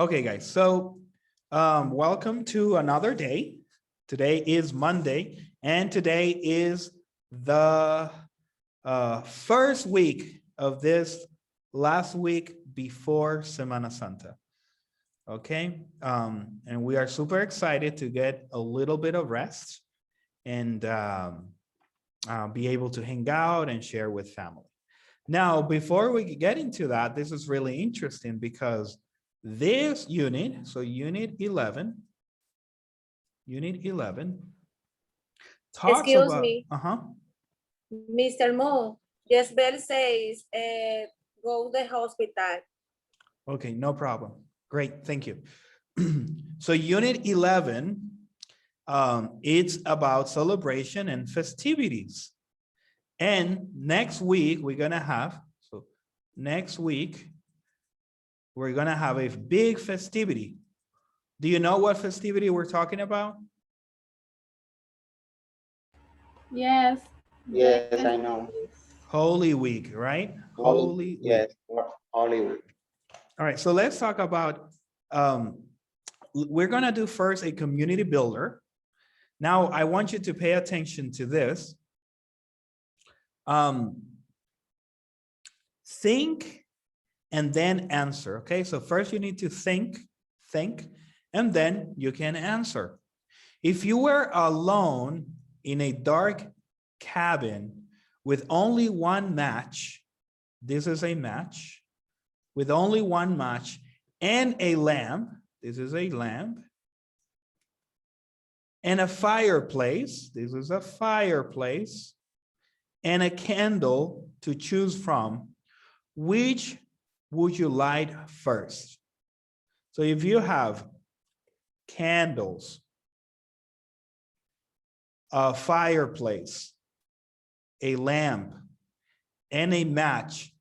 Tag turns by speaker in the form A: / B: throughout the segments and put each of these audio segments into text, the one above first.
A: Okay, guys, so welcome to another day. Today is Monday, and today is the first week of this last week before Semana Santa. Okay, and we are super excited to get a little bit of rest and be able to hang out and share with family. Now, before we get into that, this is really interesting because this unit, so unit 11 talks
B: Excuse
A: about,
B: me, Mr. Mo, Jezbel says, go to the hospital.
A: okay, no problem. Great, thank you. So unit 11, it's about celebration and festivities. And next week, we're gonna have, so next week, we're gonna have a big festivity. Do you know what festivity we're talking about?
C: Yes.
D: Yes, I know.
A: Holy Week, right? Holy Week.
D: Yes, Holy Week.
A: All right, so let's talk about, we're gonna do first a community builder. Now, I want you to pay attention to this. Think and then answer, okay? So first you need to think, and then you can answer. If you were alone in a dark cabin with only one match, this is a match, with only one match and a lamp, this is a lamp, and a fireplace, this is a fireplace, and a candle to choose from, which would you light first? So if you have candles, a fireplace, a lamp, and a match,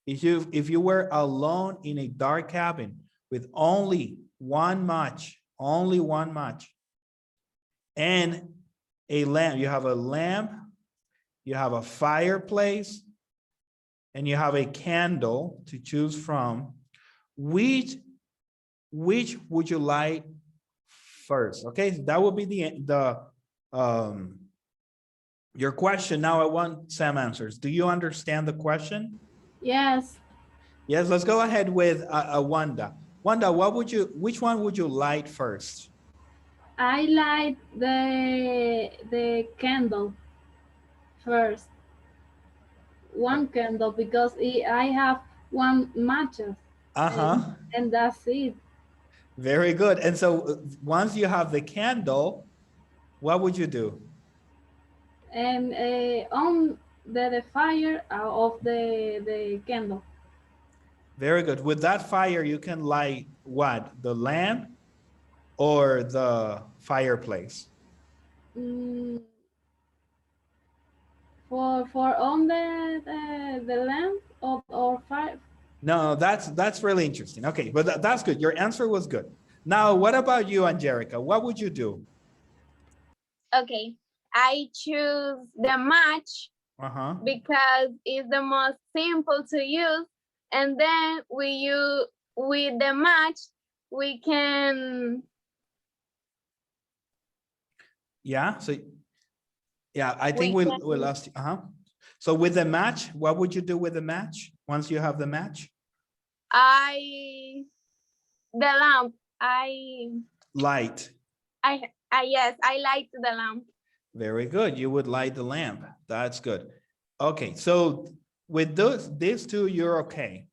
A: if you were alone in a dark cabin with only one match, and a lamp, you have a lamp, you have a fireplace, and you have a candle to choose from, which would you light first? Okay, so that would be your question. Now I want Sam answers. Do you understand the question?
C: Yes.
A: Yes, let's go ahead with Wanda. Wanda, which one would you light first?
C: I light the candle first. One candle because I have one matches. And that's it.
A: Very good. And so once you have the candle, what would you do?
C: And on the fire of the candle.
A: Very good. With that fire, you can light what? The lamp or the fireplace?
C: For on the lamp or fire.
A: No, that's really interesting. Okay, but that's good. Your answer was good. Now, what about you, Angelica? What would you do?
E: Okay, I choose the match because it's the most simple to use, and then with the match we can.
A: Yeah. So, yeah, I think we lost. So with the match, what would you do with the match once you have the match?
E: The lamp.
A: Light.
E: Yes, I light the lamp.
A: Very good. You would light the lamp. That's good. Okay, so with these two, you're okay.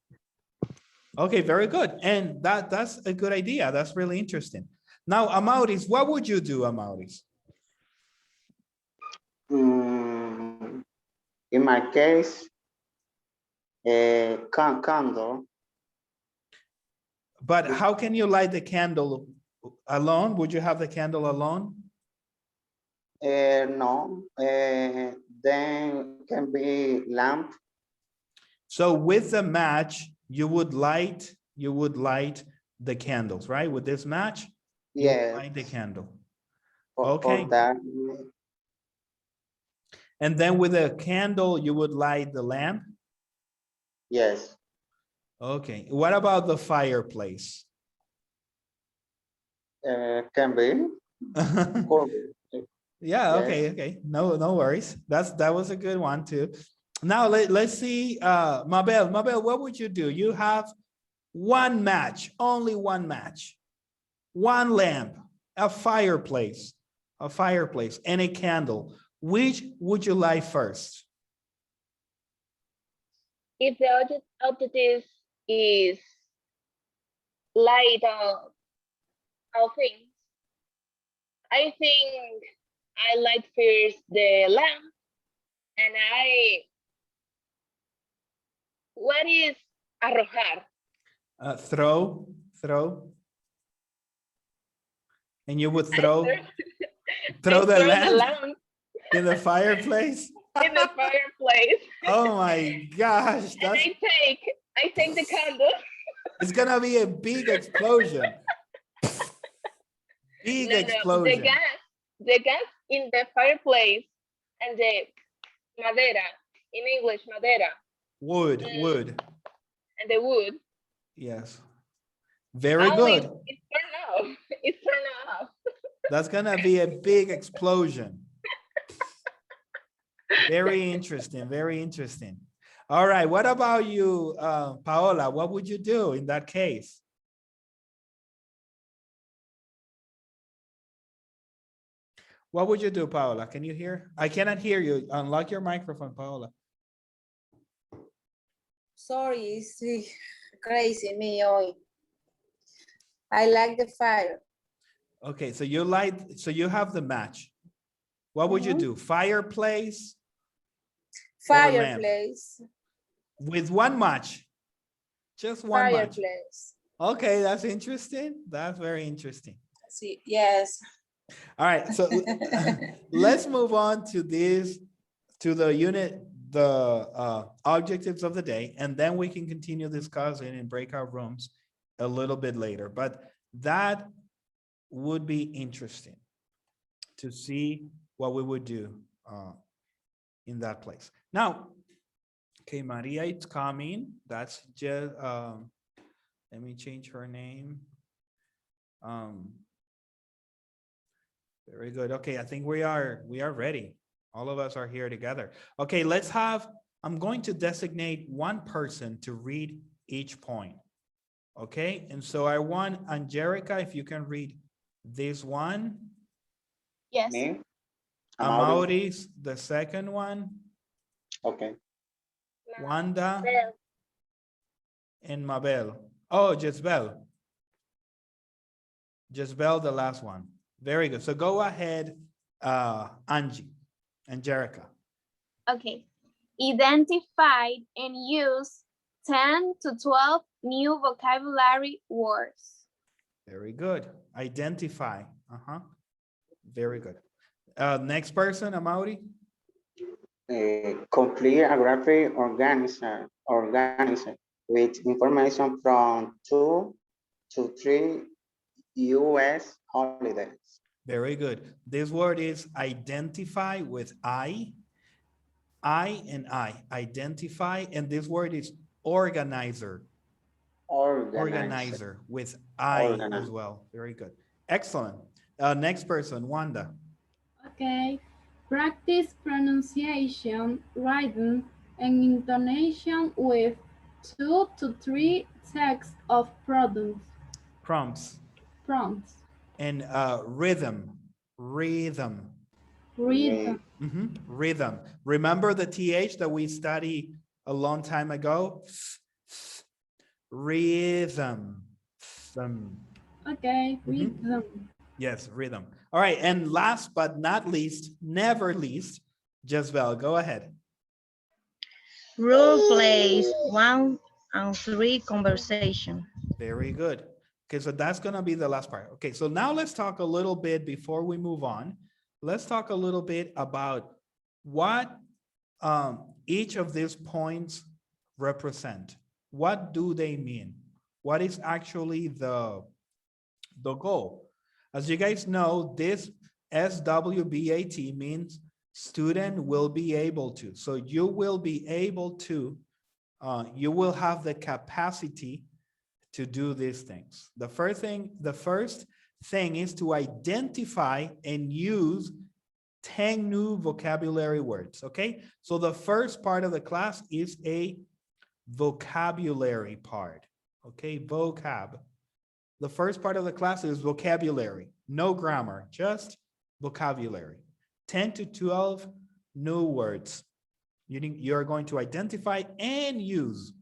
A: Okay, very good. And that's a good idea. That's really interesting. Now, Amauris, what would you do, Amauris?
D: In my case, a candle.
A: But how can you light the candle alone? Would you have the candle alone?
D: No, then can be lamp.
A: So with the match, you would light the candles, right? With this match, you would light the candle. Okay.
D: For that.
A: And then with a candle, you would light the lamp?
D: Yes.
A: Okay. What about the fireplace?
D: Can be. Could be.
A: Yeah,
D: Yes.
A: okay, okay. No worries. That was a good one too. Now let's see, Mabel, what would you do? You have one match, only one match, one lamp, a fireplace, and a candle. Which would you light first?
E: If the objective is light all things, I think I light first the lamp, and what is arrojar?
A: Throw. And you would
E: I
A: throw
E: throw
A: the
E: the
A: lamp
E: lamp
A: in the fireplace?
E: in the fireplace,
A: Oh my gosh,
E: and I take the candle.
A: it's gonna be a big explosion. Big
E: No,
A: explosion.
E: the gas in the fireplace, and the madera, in English, madera,
A: Wood.
E: and the wood.
A: Yes. Very
E: Only
A: good.
E: it's turned off. It's turned off.
A: That's gonna be a big explosion. Very interesting, very interesting. All right, what about you, Paola? What would you do in that case? What would you do, Paola? Can you hear? I cannot hear you. Unlock your microphone, Paola.
B: Sorry, it's crazy me hoy. I like the fire.
A: Okay, so you have the match. What would you do? Fireplace or lamp?
B: Fireplace.
A: With one match? Just one match?
B: Fireplace.
A: Okay, that's interesting. That's very interesting.
B: See, yes.
A: All right, so let's move on to the unit, the objectives of the day, and then we can continue discussing in breakout rooms a little bit later. But that would be interesting to see what we would do in that place. Now, okay, Maria, it's coming. That's just, let me change her name. Very good. Okay, I think we are ready. All of us are here together. Okay, I'm going to designate one person to read each point. Okay, and so I want Angelica, if you can read this one.
E: Yes.
D: Me.
A: Amaury's the second one.
D: Okay.
A: Wanda
E: Well,
A: and Mabel. Oh, Jezbel, the last one. Very good. So go ahead, Angelica.
E: okay. Identify and use 10 to 12 new vocabulary words.
A: Very good. Identify. Very good. Next person, Amaury.
D: Complete a graphic organizer with information from 2 to 3 US holidays.
A: Very good. This word is identify with I and I. Identify, and this word is organizer. Organizer with I as well. Very good. Excellent. Next person, Wanda.
C: Okay. Practice pronunciation, writing, and intonation with 2 to 3 texts of
A: Prompts. And rhythm. Rhythm. Remember the TH that we studied a long time ago? Rhythm.
C: Okay, rhythm.
A: Yes, rhythm. All right, and last but not least, never least, Jezbel, go ahead.
F: Role plays 1 and 3 conversation.
A: Very good. Okay, so that's gonna be the last part. Okay, so now let's talk a little bit before we move on. Let's talk a little bit about what each of these points represent. What do they mean? What is actually the goal? As you guys know, this SWBAT means student will be able to. So you will be able to, you will have the capacity to do these things. The first thing is to identify and use 10 new vocabulary words, okay? So the first part of the class is a vocabulary part, okay? Vocab. The first part of the class is vocabulary, no grammar, just vocabulary. 10 to 12 new words you're going to identify and use.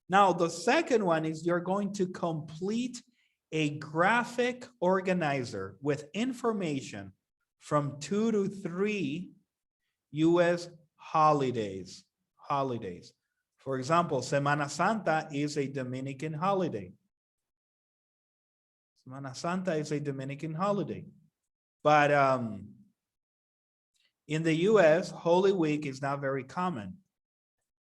A: Now, the second one is you're going to complete a graphic organizer with information from 2 to 3 US holidays. For example, Semana Santa is a Dominican holiday. Semana Santa is a Dominican holiday. But in the US, Holy Week is not very common.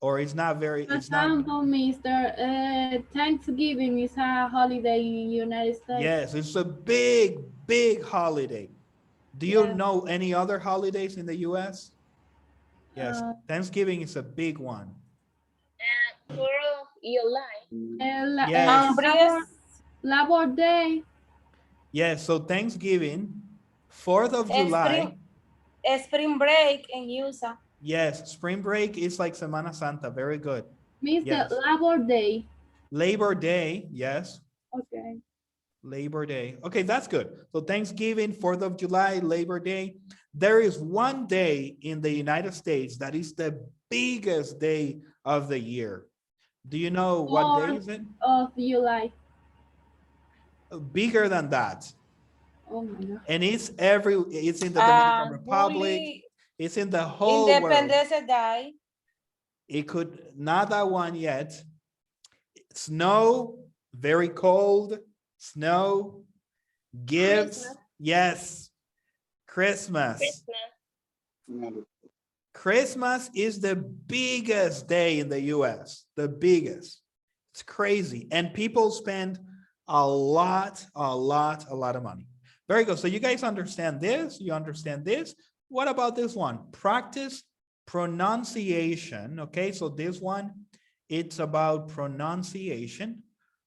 A: Or it's not very,
C: For
A: it's not.
C: example, Mr. Thanksgiving is a holiday in United States.
A: Yes, it's a big, big holiday. Do you
C: Yeah.
A: know any other holidays in the US? Yes, Thanksgiving is a big one.
E: And 4th of July.
A: Yes.
C: Labor Day.
A: Yes, so Thanksgiving, 4th of July.
B: Spring break in USA.
A: Yes, spring break is like Semana Santa. Very good.
C: Mr.
A: Yes.
C: Labor Day.
A: Labor Day, yes.
C: Okay.
A: Labor Day. Okay, that's good. So Thanksgiving, 4th of July, Labor Day. There is one day in the United States that is the biggest day of the year. Do you know what day is it?
C: Of July.
A: Bigger than that.
C: Oh my God.
A: And it's in the Dominican Republic. It's in the whole world.
B: Independence Day.
A: It could, not that one yet. Snow, very cold, snow, gifts,
E: Christmas.
A: yes, Christmas. Christmas is the biggest day in the US, the biggest. It's crazy. And people spend a lot of money. Very good. So you guys understand this, you understand this. What about this one? Practice pronunciation. Okay, so this one, it's about pronunciation,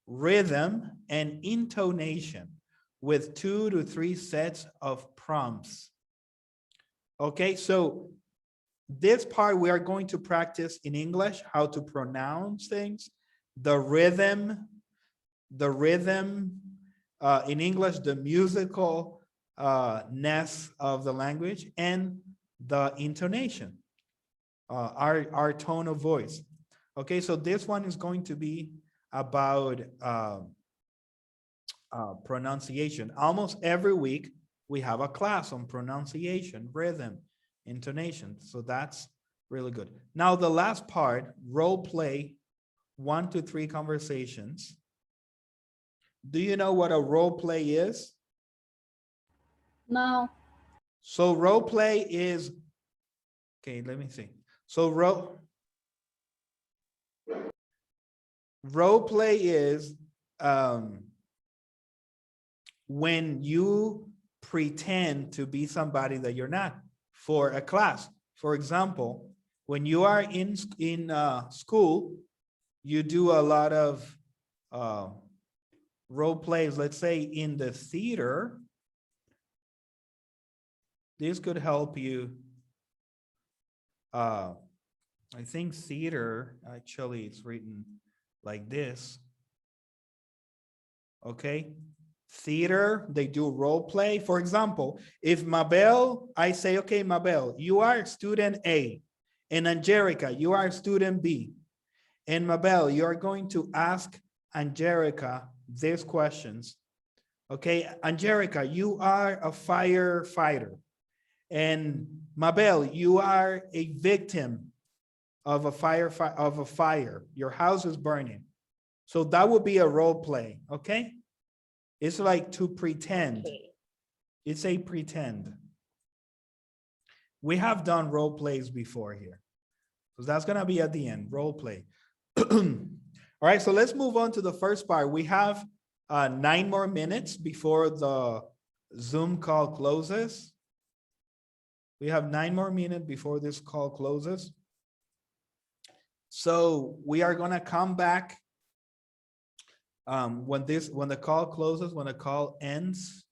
A: rhythm, and intonation with 2 to 3 sets of prompts. Okay, so this part we are going to practice in English, how to pronounce things, the rhythm, in English, the musical ness of the language, and the intonation, our tone of voice. Okay, so this one is going to be about pronunciation. Almost every week we have a class on pronunciation, rhythm, intonation. So that's really good. Now the last part, role play 1 to 3 conversations. Do you know what a role play is?
C: No.
A: So role play is, okay, let me see. So role play is when you pretend to be somebody that you're not for a class. For example, when you are in school, you do a lot of role plays. Let's say in the theater, this could help you. I think theater, actually it's written like this. Okay, theater, they do role play. For example, if Mabel, I say, okay, Mabel, you are student A, and Angelica, you are student B. And Mabel, you are going to ask Angelica these questions. Okay, Angelica, you are a firefighter. And Mabel, you are a victim of a fire. Your house is burning. So that would be a role play, okay? It's like to pretend.
E: Okay.
A: It's a pretend. We have done role plays before here. So that's gonna be at the end, role play. All right, so let's move on to the first part. We have 9 more minutes before the Zoom call closes. We have 9 more minutes before this call closes. So we are gonna come back When the call closes, when the call ends,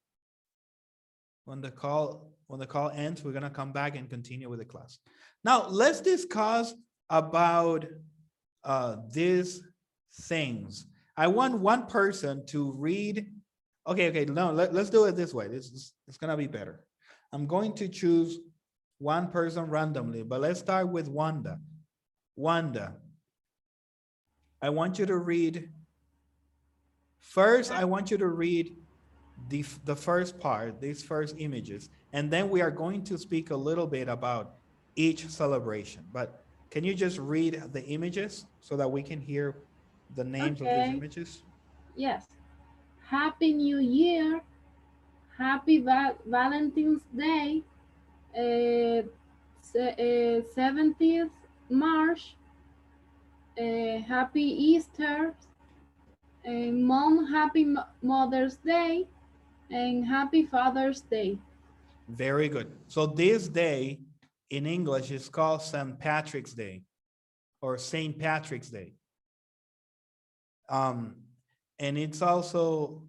A: when the call ends, we're gonna come back and continue with the class. Now, let's discuss about these things. I want one person to read. Okay, no, let's do it this way. It's gonna be better. I'm going to choose one person randomly, but let's start with Wanda. Wanda, I want you to read. First, I want you to read the first part, these first images, and then we are going to speak a little bit about each celebration. But can you just read the images so that we can hear the names of these
C: Okay.
A: images?
C: Yes. Happy New Year. Happy Valentine's Day. 17th March. Happy Easter. Mom, happy Mother's Day. And happy Father's Day.
A: Very good. So this day in English is called St. Patrick's Day or St. Patrick's Day. And it's also,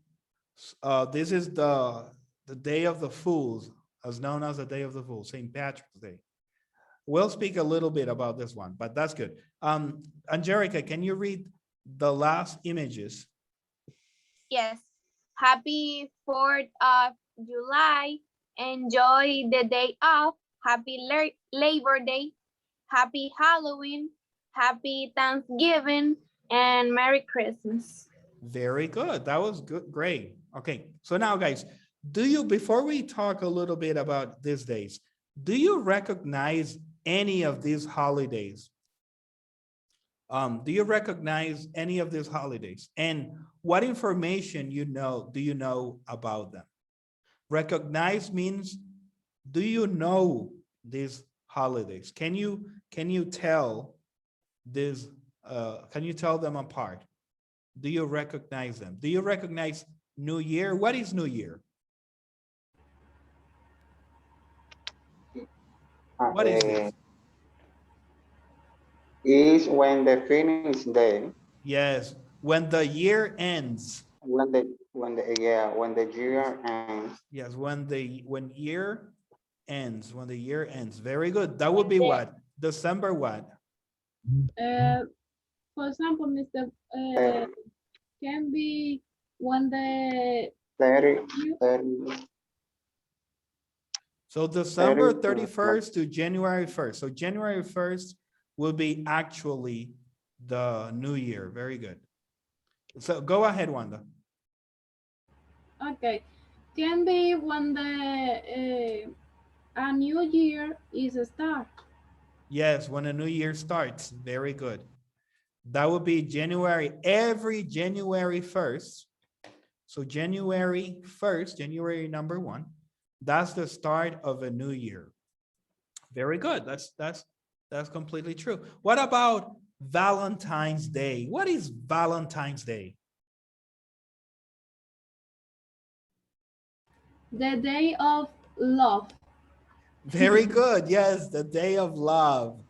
A: this is the Day of the Fools, as known as the Day of the Fools, St. Patrick's Day. We'll speak a little bit about this one, but that's good. Angelica, can you read the last images?
G: Yes. Happy 4th of July. Enjoy the day off. Happy Labor Day. Happy Halloween. Happy Thanksgiving. And Merry Christmas.
A: Very good. That was good. Great. Okay. So now, guys, before we talk a little bit about these days, do you recognize any of these holidays? Do you recognize any of these holidays? And what information do you know about them? Recognize means, do you know these holidays? Can you tell this? Can you tell them apart? Do you recognize them? Do you recognize New Year? What is New Year? What is this?
D: Is when the finish day.
A: Yes, when the year ends.
D: When the year ends.
A: Yes, when year ends. When the year ends. Very good. That would be what? December what?
C: For example, Mr. Can be when the
D: 30.
A: So December
D: 30,
A: 31st to January 1st. So January 1st will be actually the new year. Very good. So go ahead, Wanda.
C: Okay, can be when the a new year is a start.
A: Yes, when a new year starts. Very good. That would be every January 1st. So January 1st, January number 1, that's the start of a new year. Very good. That's completely true. What about Valentine's Day? What is Valentine's Day?
C: The day of love.
A: Very good. Yes, the day of love.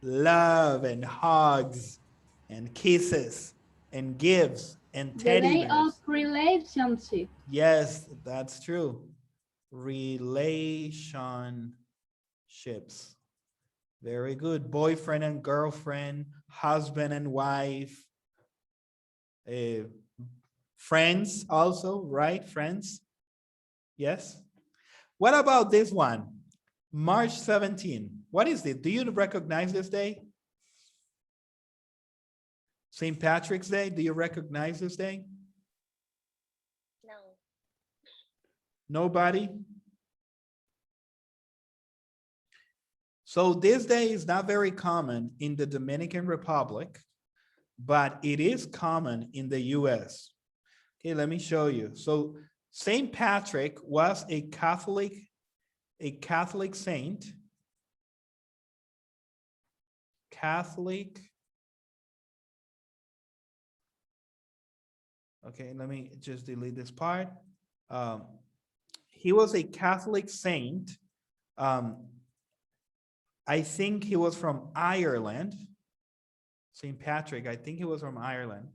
A: Love and hugs and kisses and gifts and
C: The
A: teddy
C: day of
A: bears.
C: relationship.
A: Yes, that's true. Relationships. Very good. Boyfriend and girlfriend, husband and wife, friends also, right? Friends. Yes. What about this one? March 17. What is it? Do you recognize this day? St. Patrick's Day. Do you recognize this day?
E: No.
A: Nobody? So this day is not very common in the Dominican Republic, but it is common in the US. Okay, let me show you. So St. Patrick was a Catholic saint. Catholic. Okay, let me just delete this part. He was a Catholic saint. I think he was from Ireland. St. Patrick, I think he was from Ireland.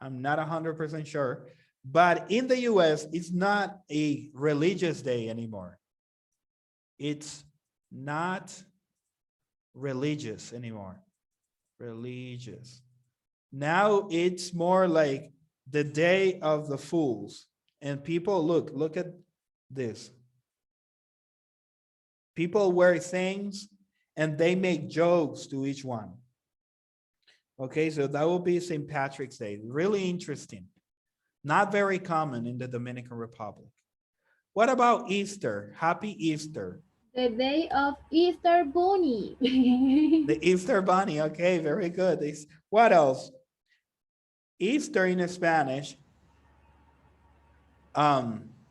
A: I'm not 100% sure. But in the US, it's not a religious day anymore. It's not religious anymore. Religious. Now it's more like the day of the fools. And people, look at this. People wear things and they make jokes to each one. Okay, so that will be St. Patrick's Day. Really interesting. Not very common in the Dominican Republic. What about Easter? Happy Easter.
C: The day of Easter Bunny.
A: The Easter Bunny. Okay, very good. What else? Easter in Spanish.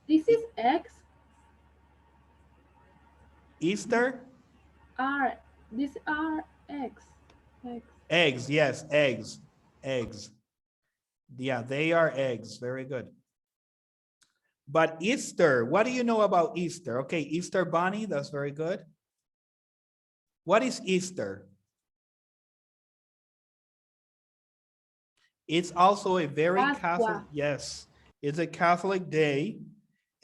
C: This is X.
A: Easter?
C: These are X.
A: Eggs, yes, eggs. Eggs. Yeah, they are eggs. Very good. But Easter, what do you know about Easter? Okay, Easter Bunny, that's very good. What is Easter? It's also a very Catholic, yes, it's a Catholic day.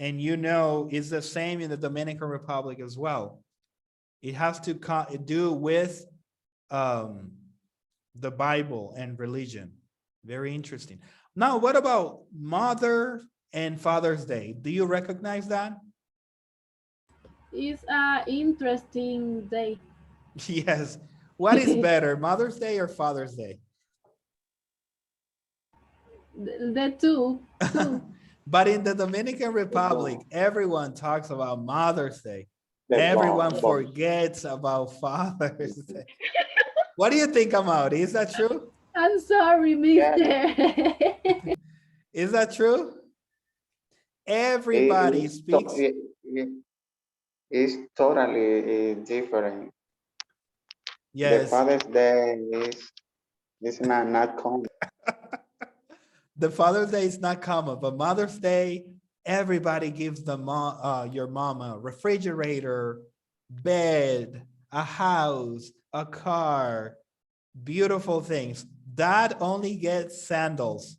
A: And you know, it's the same in the Dominican Republic as well. It has to do with the Bible and religion. Very interesting. Now, what about Mother and Father's Day? Do you recognize that?
C: It's an interesting day.
A: Yes. What is better, Mother's Day or Father's Day?
C: The two.
A: But in the Dominican Republic, everyone talks about Mother's Day.
D: The
A: Everyone
D: bomb.
A: forgets about Father's Day. What do you think, Amaury? Is that true?
C: I'm sorry, mister.
A: Is that true? Everybody speaks.
D: It's totally different. The
A: Yes.
D: Father's Day is not common.
A: The Father's Day is not common, but Mother's Day, everybody gives your mom a refrigerator, bed, a house, a car, beautiful things. Dad only gets sandals.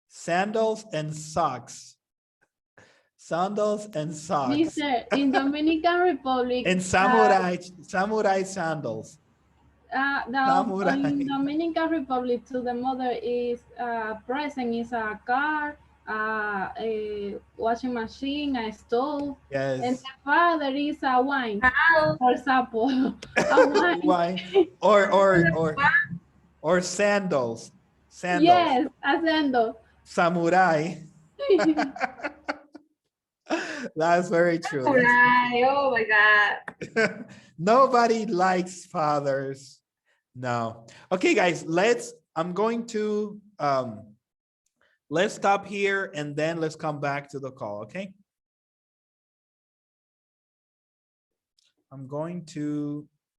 A: Sandals and socks. Sandals and socks.
C: Mister, in Dominican Republic.
A: And samurai sandals.
C: In Dominican Republic, to the mother is present is a car, a washing machine, a stove,
A: Yes.
C: and the father is a wine, for example, a wine.
A: Wine. Or sandals. Sandals.
C: Yes, a sandal.
A: Samurai. That's very true.
B: Right. Oh my God.
A: Nobody likes fathers. No. Okay, guys, I'm going to, let's stop here and then let's come back to the call, okay? I'm going to